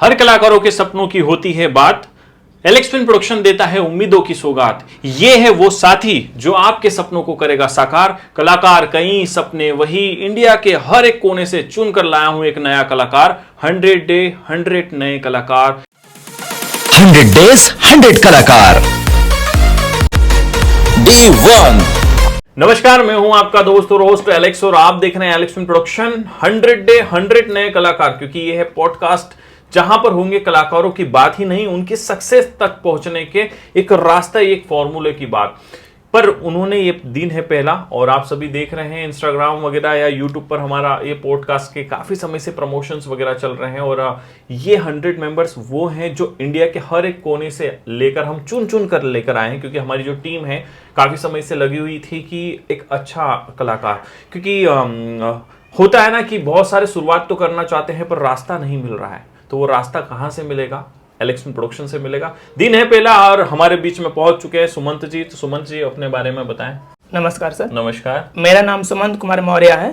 हर कलाकारों के सपनों की होती है बात। एलेक्स फिल्म प्रोडक्शन देता है उम्मीदों की सौगात। ये है वो साथी जो आपके सपनों को करेगा साकार। कलाकार कई सपने वही, इंडिया के हर एक कोने से चुन कर लाया हूं एक नया कलाकार। 100 डे 100 नए कलाकार। 100 डेज 100 कलाकार। डे 1। नमस्कार, मैं हूं आपका दोस्त और होस्ट एलेक्स और आप देख रहे हैं एलेक्स फिल्म प्रोडक्शन 100 डे 100 नए कलाकार। क्योंकि यह है पॉडकास्ट जहां पर होंगे कलाकारों की बात ही नहीं, उनकी सक्सेस तक पहुंचने के एक रास्ता, एक फॉर्मूले की बात। पर उन्होंने ये दिन है पहला और आप सभी देख रहे हैं इंस्टाग्राम वगैरह या यूट्यूब पर हमारा ये पॉडकास्ट के काफ़ी समय से प्रमोशंस वगैरह चल रहे हैं। और ये 100 मेंबर्स वो हैं जो इंडिया के हर एक कोने से लेकर हम चुन चुन कर लेकर आए हैं। क्योंकि हमारी जो टीम है काफ़ी समय से लगी हुई थी कि एक अच्छा कलाकार, क्योंकि होता है ना कि बहुत सारे शुरुआत तो करना चाहते हैं पर रास्ता नहीं मिल रहा है। तो वो रास्ता कहाँ से मिलेगा? एलेक्स फिल्म प्रोडक्शन से मिलेगा। दिन है पहला और हमारे बीच में पहुंच चुके हैं सुमंत जी। तो सुमंत जी अपने बारे में बताएं। नमस्कार सर। नमस्कार। मेरा नाम सुमंत कुमार मौर्य है।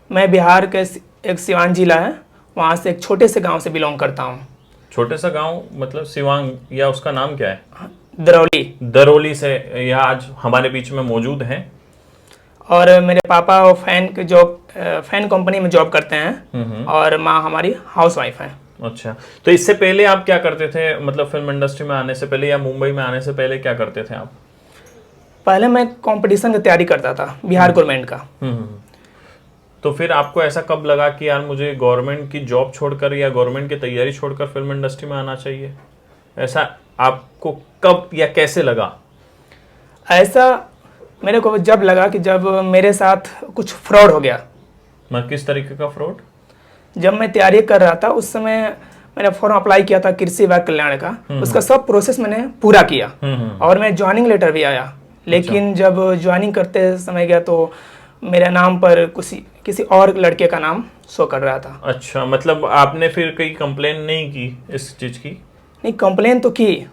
मैं बिहार के एक सिवान जिला है, वहाँ से एक छोटे से गांव से बिलोंग करता हूँ। छोटे सा गांव मतलब सिवान, या उसका नाम क्या है? दरौली। दरौली से यह आज हमारे बीच में मौजूद हैं। और मेरे पापा वो फैन कंपनी में जॉब करते हैं और माँ हमारी हाउसवाइफ है। अच्छा, तो इससे पहले आप क्या करते थे? मतलब फिल्म इंडस्ट्री में आने से पहले या मुंबई में आने से पहले क्या करते थे आप? पहले मैं कंपटीशन की तैयारी करता था बिहार गवर्नमेंट का। तो फिर आपको ऐसा कब लगा कि यार मुझे गवर्नमेंट की जॉब छोड़कर या गवर्नमेंट की तैयारी छोड़कर फिल्म इंडस्ट्री में आना चाहिए? ऐसा आपको कब या कैसे लगा? ऐसा मेरे को जब लगा कि जब मेरे साथ कुछ फ्रॉड हो गया। किस तरीके का फ्रॉड? जब मैं तैयारी कर रहा था उस समय मैंने फॉर्म अप्लाई किया था कृषि विभाग कल्याण का। उसका सब प्रोसेस मैंने पूरा किया और मैं ज्वाइनिंग लेटर भी आया। लेकिन जब ज्वाइनिंग करते समय गया तो मेरे नाम पर किसी और लड़के का नाम शो कर रहा था। अच्छा, मतलब आपने फिर कोई कंप्लेन नहीं की इस चीज की? नहीं, कंप्लेन तो की।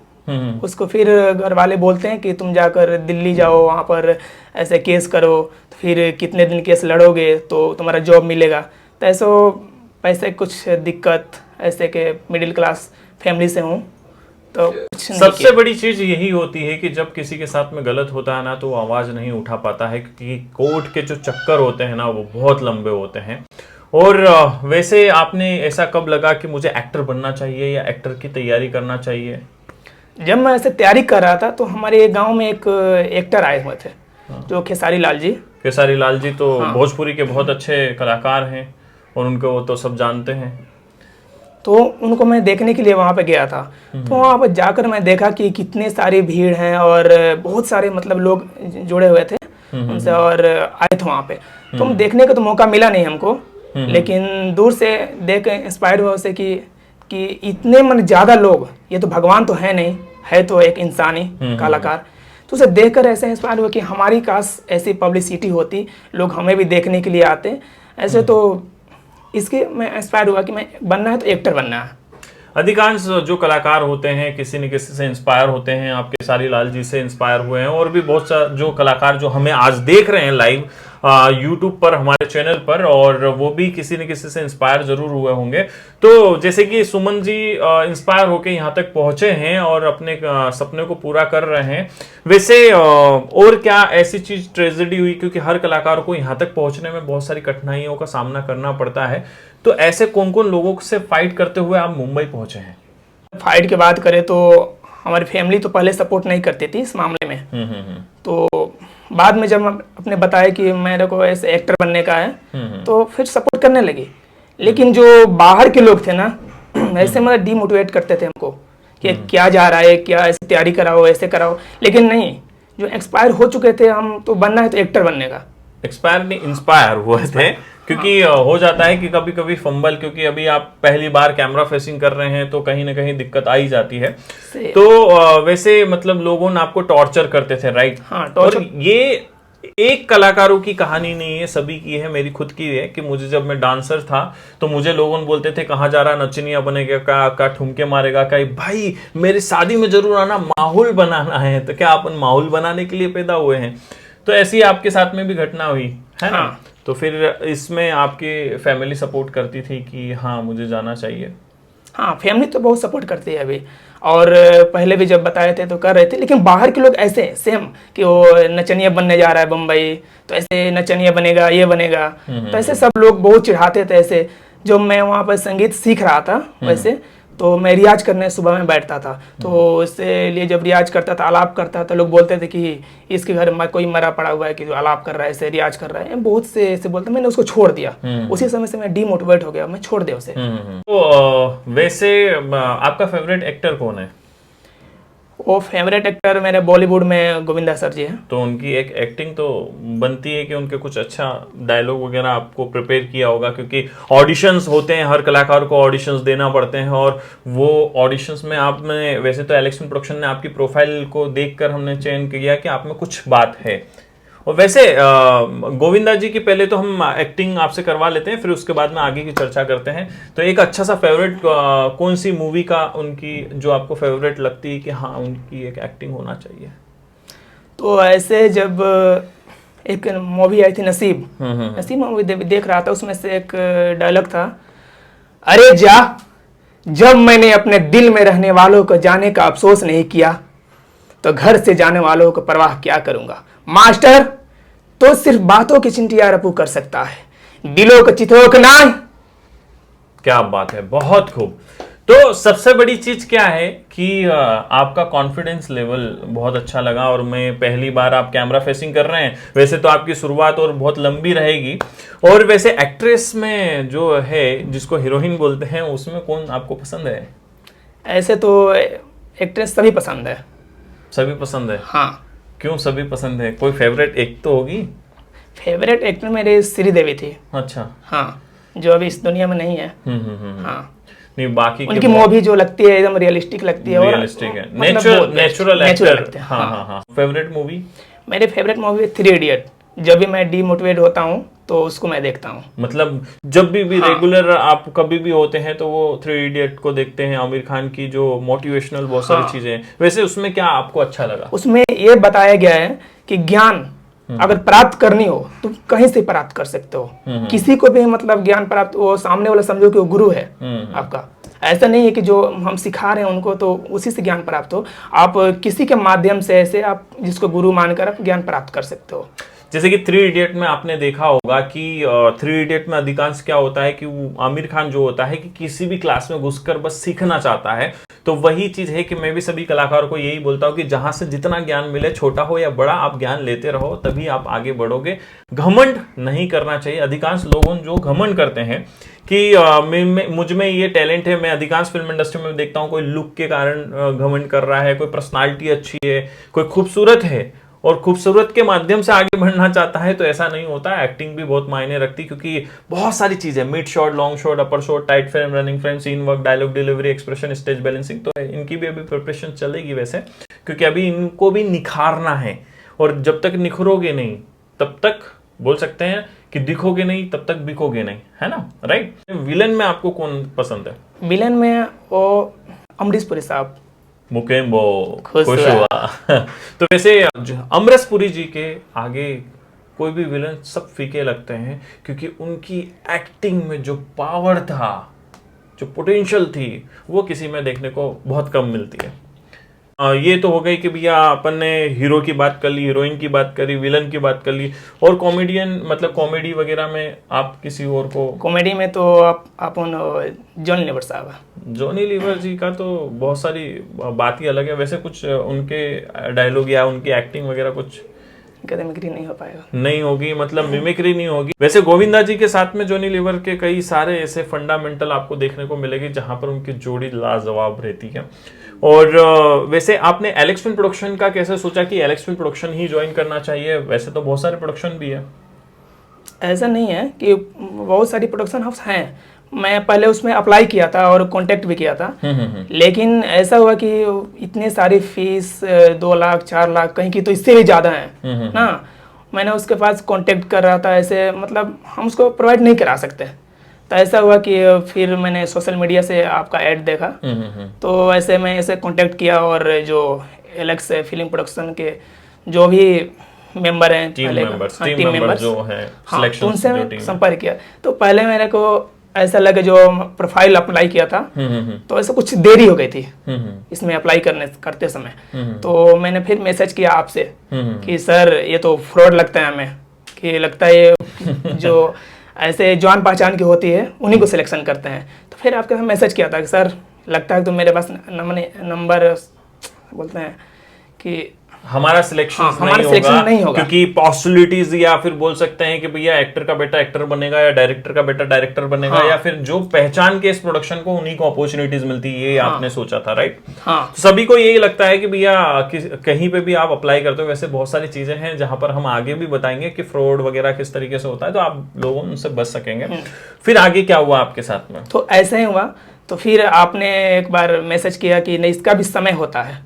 उसको फिर घर वाले बोलते हैं कि तुम जाकर दिल्ली जाओ, वहाँ पर ऐसे केस करो, तो फिर कितने दिन केस लड़ोगे तो तुम्हारा जॉब मिलेगा। तो ऐसा पैसे कुछ दिक्कत, ऐसे के मिडिल क्लास फैमिली से हूँ तो कुछ सबसे बड़ी चीज यही होती है कि जब किसी के साथ में गलत होता है ना तो वो आवाज नहीं उठा पाता है, क्योंकि कोर्ट के जो चक्कर होते हैं ना वो बहुत लंबे होते हैं। और वैसे आपने ऐसा कब लगा कि मुझे एक्टर बनना चाहिए या एक्टर की तैयारी करना चाहिए? जब मैं ऐसे तैयारी कर रहा था तो हमारे गांव में एक एक्टर आए हुए थे जो खेसारी लाल जी। खेसारी लाल जी तो भोजपुरी के बहुत अच्छे कलाकार हैं और उनको वो तो सब जानते हैं। तो उनको मैं देखने के लिए वहाँ पे गया था। तो वहाँ पर जाकर मैं देखा कि कितने सारी भीड़ हैं और बहुत सारे मतलब लोग जुड़े हुए थे उनसे और आए थे वहाँ पे। तो हम देखने का तो मौका मिला नहीं हमको, लेकिन दूर से देख इंस्पायर हुआ उससे कि इतने मन ज़्यादा लोग, ये तो भगवान तो है नहीं, है तो एक इंसानी कलाकार। तो उसे देखकर ऐसे इंस्पायर हुआ कि हमारी काश ऐसी पब्लिसिटी होती, लोग हमें भी देखने के लिए आते ऐसे। तो इसके मैं इंस्पायर हुआ कि मैं बनना है तो एक्टर बनना है। अधिकांश जो कलाकार होते हैं किसी न किसी से इंस्पायर होते हैं। आप खेसारी लाल जी से इंस्पायर हुए हैं और भी बहुत सारे जो कलाकार जो हमें आज देख रहे हैं लाइव यूट्यूब पर हमारे चैनल पर, और वो भी किसी न किसी से इंस्पायर जरूर हुए होंगे। तो जैसे कि सुमन जी इंस्पायर होकर यहाँ तक पहुंचे हैं और अपने सपने को पूरा कर रहे हैं, वैसे और क्या ऐसी चीज ट्रेजेडी हुई? क्योंकि हर कलाकार को यहाँ तक पहुंचने में बहुत सारी कठिनाइयों का सामना करना पड़ता है। तो ऐसे कौन कौन लोगों से फाइट करते हुए आप मुंबई पहुंचे हैं? फाइट की बात करें तो हमारी फैमिली तो पहले सपोर्ट नहीं करती थी इस मामले में। तो बाद में जब अपने बताया कि मेरे को ऐसे एक्टर बनने का है तो फिर सपोर्ट करने लगी। लेकिन जो बाहर के लोग थे ना ऐसे मतलब डिमोटिवेट करते थे हमको कि क्या जा रहा है, क्या ऐसे तैयारी कराओ, ऐसे कराओ। लेकिन नहीं, जो एक्सपायर हो चुके थे हम तो बनना है तो एक्टर बनने का। एक्सपायर नहीं, इंस्पायर हुए थे। क्योंकि हो जाता है कि कभी कभी फंबल, क्योंकि अभी आप पहली बार कैमरा फेसिंग कर रहे हैं तो कहीं ना कहीं दिक्कत आ ही जाती है। तो वैसे मतलब लोगों ने आपको टॉर्चर करते थे, राइट? हाँ, टॉर्चर। और ये एक कलाकारों की कहानी नहीं है, सभी की है, मेरी खुद की है। कि मुझे जब मैं डांसर था तो मुझे लोगों बोलते थे कहाँ जा रहा, नचनिया बनेगा का ठुमके मारेगा का? भाई मेरी शादी में जरूर आना, माहौल बनाना है। तो क्या अपन माहौल बनाने के लिए पैदा हुए हैं? तो ऐसी आपके साथ में भी घटना हुई है ना? तो फिर इसमें आपकी फैमिली सपोर्ट करती थी कि हाँ मुझे जाना चाहिए? हाँ, फैमिली तो बहुत सपोर्ट करती है अभी, और पहले भी जब बताए थे तो कर रहे थे, लेकिन बाहर के लोग ऐसे सेम कि वो नचनिया बनने जा रहा है बम्बई, तो ऐसे नचनिया बनेगा, ये बनेगा, तो ऐसे सब लोग बहुत चिढ़ाते थे ऐसे। जब मैं वहाँ पर संगीत सीख रहा था वैसे, तो मैं रियाज करने सुबह में बैठता था, तो इससे लिए जब रियाज करता था, आलाप करता था, लोग बोलते थे कि इसके घर में कोई मरा पड़ा हुआ है कि जो आलाप कर रहा है, ऐसे रियाज कर रहा है, बहुत से ऐसे बोलते। मैंने उसको छोड़ दिया, उसी समय से मैं डीमोटिवेट हो गया, मैं छोड़ दिया उसे। तो वैसे आपका फेवरेट एक्टर कौन है? वो फेवरेट एक्टर मेरे बॉलीवुड में गोविंदा सर जी हैं। तो उनकी एक एक्टिंग तो बनती है कि उनके कुछ अच्छा डायलॉग वगैरह आपको प्रिपेयर किया होगा, क्योंकि ऑडिशंस होते हैं, हर कलाकार को ऑडिशंस देना पड़ते हैं, और वो ऑडिशंस में आपने, वैसे तो एलेक्स फिल्म प्रोडक्शन ने आपकी प्रोफाइल को देखकर हमने चयन किया कि आप में कुछ बात है। और वैसे गोविंदा जी की पहले तो हम एक्टिंग आपसे करवा लेते हैं, फिर उसके बाद में आगे की चर्चा करते हैं। तो एक अच्छा सा फेवरेट कौन सी मूवी का उनकी जो आपको फेवरेट लगती है कि हाँ उनकी एक एक्टिंग होना चाहिए? तो ऐसे जब एक मूवी आई थी नसीब, नसीब मूवी देख रहा था, उसमें से एक डायलॉग था, अरे जा, जब मैंने अपने दिल में रहने वालों को जाने का अफसोस नहीं किया तो घर से जाने वालों को परवाह क्या करूंगा। मास्टर तो सिर्फ बातों की चिंटिया रपू कर सकता है, दिलों को चिथोकना। क्या बात है, बहुत खूब। तो सबसे बड़ी चीज क्या है कि आपका कॉन्फिडेंस लेवल बहुत अच्छा लगा, और मैं पहली बार आप कैमरा फेसिंग कर रहे हैं, वैसे तो आपकी शुरुआत और बहुत लंबी रहेगी। और वैसे एक्ट्रेस में जो है जिसको हीरोइन बोलते हैं, उसमें कौन आपको पसंद है? ऐसे तो एक्ट्रेस सभी पसंद है। सभी पसंद है? हाँ। क्यों सभी पसंद है? कोई फेवरेट एक तो होगी? फेवरेट एक्टर मेरी श्रीदेवी थी। अच्छा। हाँ, जो अभी इस दुनिया में नहीं है। हाँ, नहीं बाकी उनकी मूवी जो लगती है एकदम रियलिस्टिक लगती है, और रियलिस्टिक है, मतलब नेचुरल लगते हैं। हाँ हाँ हाँ। Favourite movie? मेरी फेवरेट मूवी 3 इडियट। जब भी मैं डीमोटिवेट होता हूँ तो उसको मैं देखता हूँ। मतलब जब भी रेगुलर आप कभी भी होते हैं तो वो 3 इडियट को देखते हैं, आमिर खान की जो मोटिवेशनल बहुत सारी चीजें हैं। वैसे उसमें क्या आपको अच्छा लगा? उसमें ये बताया गया है कि ज्ञान अगर प्राप्त करनी हो तो कहीं से प्राप्त कर सकते हो, किसी को भी मतलब ज्ञान प्राप्त, वो सामने वाला समझो कि वो गुरु है आपका। ऐसा नहीं है कि जो हम सिखा रहे हैं उनको तो उसी से ज्ञान प्राप्त हो, आप किसी के माध्यम से ऐसे आप जिसको गुरु मानकर आप ज्ञान प्राप्त कर सकते हो। जैसे कि 3 इडियट में आपने देखा होगा कि 3 इडियट में अधिकांश क्या होता है कि वो आमिर खान जो होता है कि किसी भी क्लास में घुसकर बस सीखना चाहता है। तो वही चीज है कि मैं भी सभी कलाकारों को यही बोलता हूँ कि जहां से जितना ज्ञान मिले, छोटा हो या बड़ा, आप ज्ञान लेते रहो, तभी आप आगे बढ़ोगे। घमंड नहीं करना चाहिए। अधिकांश लोगों जो घमंड करते हैं कि मुझ में ये टैलेंट है, मैं अधिकांश फिल्म इंडस्ट्री में देखता हूँ कोई लुक के कारण घमंड कर रहा है, कोई पर्सनालिटी अच्छी है, कोई खूबसूरत है और खूबसूरत के माध्यम से आगे बढ़ना चाहता है, तो ऐसा नहीं होता। एक्टिंग भी बहुत मायने रखती, क्योंकि बहुत सारी चीजें, mid shot, long shot, upper shot, tight frame, running frame, scene work, dialogue delivery, expression, stage balancing, तो इनकी भी अभी प्रिपरेशन चलेगी वैसे, क्योंकि अभी इनको भी निखारना है। और जब तक निखरोगे नहीं तब तक बोल सकते हैं कि दिखोगे नहीं, तब तक बिकोगे नहीं, है ना? राइट। विलन में आपको कौन पसंद है? विलन में वो अमरीश पुरी साहब। मुकेम्बो खुश हुआ। तो वैसे अमरीश पुरी जी के आगे कोई भी विलन सब फीके लगते हैं, क्योंकि उनकी एक्टिंग में जो पावर था, जो पोटेंशियल थी, वो किसी में देखने को बहुत कम मिलती है। ये तो हो गई कि भैया अपन ने हीरो की बात कर ली, हीरोइन की बात करी, विलन की बात कर ली। और कॉमेडियन, मतलब कॉमेडी वगैरह में आप किसी और को? कॉमेडी में तो आप जॉनी लीवर साहब है। जॉनी लीवर जी का तो बहुत सारी बात ही अलग है। वैसे कुछ उनके डायलॉग या उनकी एक्टिंग वगैरह कुछ मिमिक्री नहीं हो पाएगा? नहीं होगी, मतलब मिमिक्री नहीं होगी। वैसे गोविंदा जी के साथ में जॉनी लीवर के कई सारे ऐसे फंडामेंटल आपको देखने को मिलेगी जहां पर उनकी जोड़ी लाजवाब रहती है। और वैसे आपने एलेक्स फिल्म प्रोडक्शन का कैसे सोचा कि एलेक्स फिल्म प्रोडक्शन ही ज्वाइन करना चाहिए? वैसे तो बहुत सारे प्रोडक्शन भी है। ऐसा नहीं है कि बहुत सारी प्रोडक्शन हाउस हैं, मैं पहले उसमें अप्लाई किया था और कांटेक्ट भी किया था। लेकिन ऐसा हुआ कि इतने सारी फीस 2 लाख 4 लाख कहीं की तो इससे भी ज़्यादा है ना। मैंने उसके पास कांटेक्ट कर रहा था, ऐसे मतलब हम उसको प्रोवाइड नहीं करा सकते। तो ऐसा हुआ कि फिर मैंने सोशल मीडिया से आपका ऐड देखा, तो ऐसे मैं ऐसे कांटेक्ट किया, और जो एलेक्स फिल्म प्रोडक्शन के जो भी मेंबर हैं, टीम मेंबर्स जो हैं, हाँ, तो उनसे मैं संपर्क किया। तो पहले मेरे को ऐसा लगे जो प्रोफाइल अप्लाई किया था तो ऐसा कुछ देरी हो गई थी इसमें अप्लाई करते समय। तो मैंने फिर मैसेज किया आपसे कि सर ये तो फ्रॉड लगता है हमें, कि लगता है ये जो ऐसे जान पहचान की होती है उन्हीं को सिलेक्शन करते हैं। तो फिर आपके पास मैसेज किया था कि सर लगता है तो मेरे पास नंबर बोलते हैं कि हमारा सिलेक्शन नहीं होगा क्योंकि पॉसिबिलिटीज, या फिर बोल सकते हैं कि भैया एक्टर का बेटा एक्टर बनेगा या डायरेक्टर का बेटा डायरेक्टर बनेगा, या फिर जो पहचान के इस प्रोडक्शन को उन्हीं को अपॉर्चुनिटीज मिलती है, ये आपने सोचा था, राइट? तो सभी को यही लगता है कि भैया कहीं पे भी आप अप्लाई करते हो, वैसे बहुत सारी चीजें हैं जहां पर हम आगे भी बताएंगे कि फ्रॉड वगैरह किस तरीके से होता है, तो आप लोगों उनसे बच सकेंगे। फिर आगे क्या हुआ आपके साथ में? तो ऐसा ही हुआ। तो फिर आपने एक बार मैसेज किया कि नहीं इसका भी समय होता है,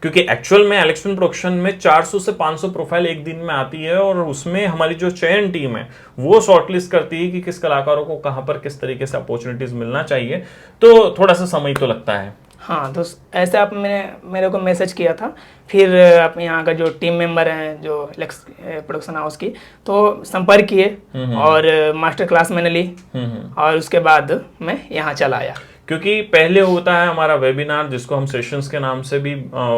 क्योंकि एक्चुअल में एलेक्स फिल्म प्रोडक्शन में 400 से 500 प्रोफाइल एक दिन में आती है, और उसमें हमारी जो चयन टीम है वो शॉर्टलिस्ट करती है कि किस कलाकारों को कहां पर किस तरीके से अपॉर्चुनिटीज मिलना चाहिए, तो थोड़ा सा समय तो लगता है। हाँ, तो ऐसे आप मेरे को मैसेज किया था। फिर आप यहाँ का जो टीम मेंबर हैं जो एलेक्स प्रोडक्शन हाउस की, तो संपर्क किए और मास्टर क्लास मैंने ली, और उसके बाद मैं यहाँ चला आया। क्योंकि पहले होता है हमारा वेबिनार जिसको हम सेशंस के नाम से भी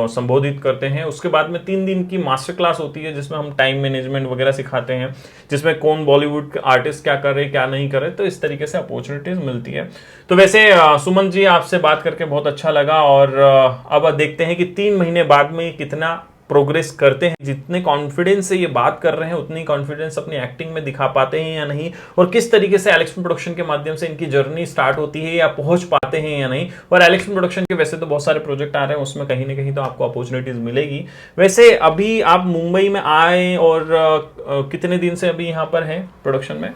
संबोधित करते हैं, उसके बाद में 3 दिन की मास्टर क्लास होती है जिसमें हम टाइम मैनेजमेंट वगैरह सिखाते हैं, जिसमें कौन बॉलीवुड के आर्टिस्ट क्या कर रहे क्या नहीं कर रहे, तो इस तरीके से अपॉर्चुनिटीज मिलती है। तो वैसे सुमन जी आपसे बात करके बहुत अच्छा लगा, और अब देखते हैं कि 3 महीने बाद में कितना प्रोग्रेस करते हैं, जितने कॉन्फिडेंस से ये बात कर रहे हैं उतनी कॉन्फिडेंस अपनी एक्टिंग में दिखा पाते हैं या नहीं, और किस तरीके से एलेक्स प्रोडक्शन के माध्यम से इनकी जर्नी स्टार्ट होती है या पहुंच पाते हैं या नहीं। और एलेक्स प्रोडक्शन के वैसे तो बहुत सारे प्रोजेक्ट आ रहे हैं, उसमें कहीं ना कहीं तो आपको अपॉर्चुनिटीज मिलेगी। वैसे अभी आप मुंबई में आए और कितने दिन से अभी यहाँ पर है प्रोडक्शन में?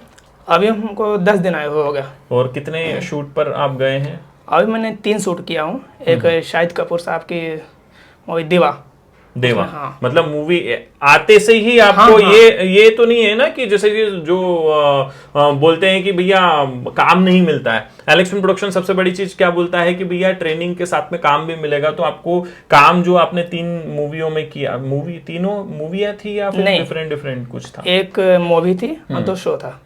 अभी हमको 10 दिन आए हो गया। और कितने शूट पर आप गए हैं? अभी मैंने 3 शूट किया हूँ। एक शाहिद कपूर साहब की मूवी देवा। हाँ। मतलब मूवी आते से ही आपको ये तो नहीं है ना कि जैसे कि जो बोलते हैं कि भैया काम नहीं मिलता है, एलेक्स फिल्म प्रोडक्शन सबसे बड़ी चीज क्या बोलता है कि भैया ट्रेनिंग के साथ में काम भी मिलेगा। तो आपको काम जो आपने 3 मूवियों में किया, तीनों मूवियां थी या फिर डिफरेंट कुछ था? एक मूवी थी और 2 शो था।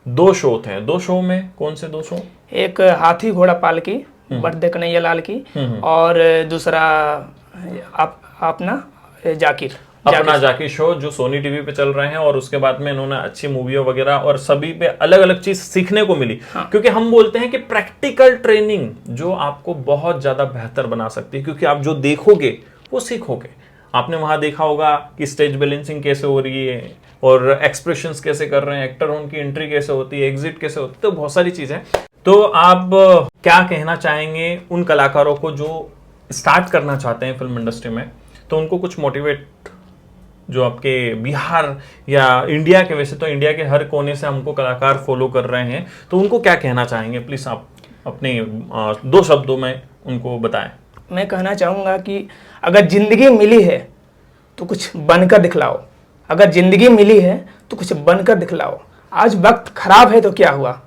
2 शो थे। 2 शो में कौन से 2 शो? एक हाथी घोड़ा पाल की बर्थडे कन्हैया लाल की, और दूसरा अपना जाकिर शो जो सोनी टीवी पे चल रहे हैं, और उसके बाद में इन्होंने अच्छी मूवियों वगैरह और सभी पे अलग अलग चीज सीखने को मिली। क्योंकि हम बोलते हैं कि प्रैक्टिकल ट्रेनिंग जो आपको बहुत ज्यादा बेहतर बना सकती है, क्योंकि आप जो देखोगे वो सीखोगे। आपने वहां देखा होगा कि स्टेज बैलेंसिंग कैसे हो रही है और एक्सप्रेशंस कैसे कर रहे हैं एक्टर, उनकी एंट्री कैसे होती है, एग्जिट कैसे होती है, तो बहुत सारी चीजें। तो आप क्या कहना चाहेंगे उन कलाकारों को जो स्टार्ट करना चाहते हैं फिल्म इंडस्ट्री में, तो उनको कुछ मोटिवेट, जो आपके बिहार या इंडिया के, वैसे तो इंडिया के हर कोने से हमको कलाकार फॉलो कर रहे हैं, तो उनको क्या कहना चाहेंगे? प्लीज आप अपने 2 शब्दों में उनको बताएं। मैं कहना चाहूँगा कि अगर जिंदगी मिली है तो कुछ बनकर दिखलाओ। अगर जिंदगी मिली है तो कुछ बनकर दिखलाओ। आज वक्त खराब है तो क्या हुआ,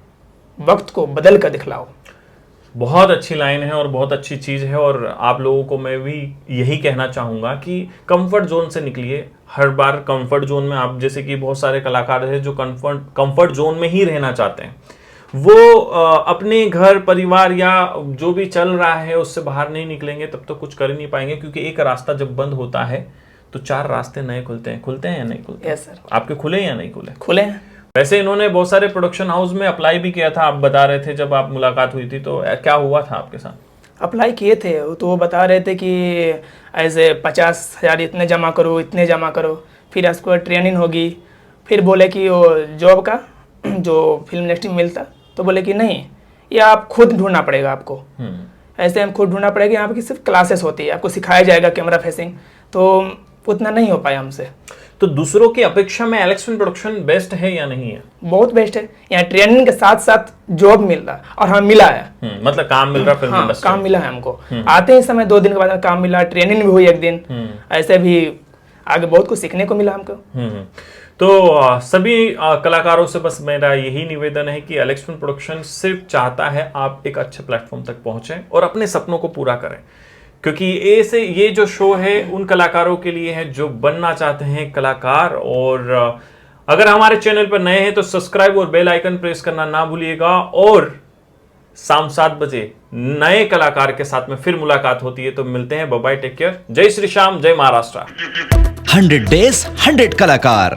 वक्त को बदल कर दिखलाओ। बहुत अच्छी लाइन है और बहुत अच्छी चीज़ है, और आप लोगों को मैं भी यही कहना चाहूँगा कि कंफर्ट जोन से निकलिए। हर बार कंफर्ट जोन में आप, जैसे कि बहुत सारे कलाकार हैं जो कंफर्ट जोन में ही रहना चाहते हैं, वो अपने घर परिवार या जो भी चल रहा है उससे बाहर नहीं निकलेंगे तब तो कुछ कर ही नहीं पाएंगे। क्योंकि एक रास्ता जब बंद होता है तो 4 रास्ते नए खुलते हैं या नहीं खुलते? Yes sir. आपके खुले या नहीं खुले? खुले हैं। वैसे इन्होंने बहुत सारे प्रोडक्शन हाउस में अप्लाई भी किया था, आप बता रहे थे जब आप मुलाकात हुई थी, तो क्या हुआ था आपके साथ? अप्लाई किए थे तो वो बता रहे थे कि ऐसे 50,000 इतने जमा करो, फिर आपको ट्रेनिंग होगी। फिर बोले कि वो जॉब का जो फिल्म इंडस्ट्री में मिलता, तो बोले कि नहीं, ये आप खुद ढूंढना पड़ेगा आपको। ऐसे हम खुद ढूंढना पड़ेगा। यहाँ पे सिर्फ क्लासेस होती है, आपको सिखाया जाएगा कैमरा फेसिंग, तो उतना नहीं हो पाया हमसे। तो दूसरों की अपेक्षा में एलेक्स फिल्म प्रोडक्शन बेस्ट है या नहीं है? बहुत बेस्ट है। यहाँ ट्रेनिंग के साथ साथ जॉब मिल रहा है, और हमें मिला है। मतलब काम मिल रहा है फिल्म इंडस्ट्री में? काम मिला है हमको। आते ही समय 2 दिन के बाद काम मिला, ट्रेनिंग भी हुई 1 दिन। ऐसे भी आगे बहुत कुछ सीखने को मिला हमको। तो सभी कलाकारों से बस मेरा यही निवेदन है कि एलेक्स फिल्म प्रोडक्शन सिर्फ चाहता है आप एक अच्छे प्लेटफॉर्म तक पहुंचे और अपने सपनों को पूरा करें। क्योंकि ये जो शो है उन कलाकारों के लिए है जो बनना चाहते हैं कलाकार, और अगर हमारे चैनल पर नए हैं तो सब्सक्राइब और बेल आइकन प्रेस करना ना भूलिएगा। और शाम 7 बजे नए कलाकार के साथ में फिर मुलाकात होती है, तो मिलते हैं। बाय बाय, टेक केयर, जय श्री श्याम, जय महाराष्ट्र। 100 days 100 कलाकार।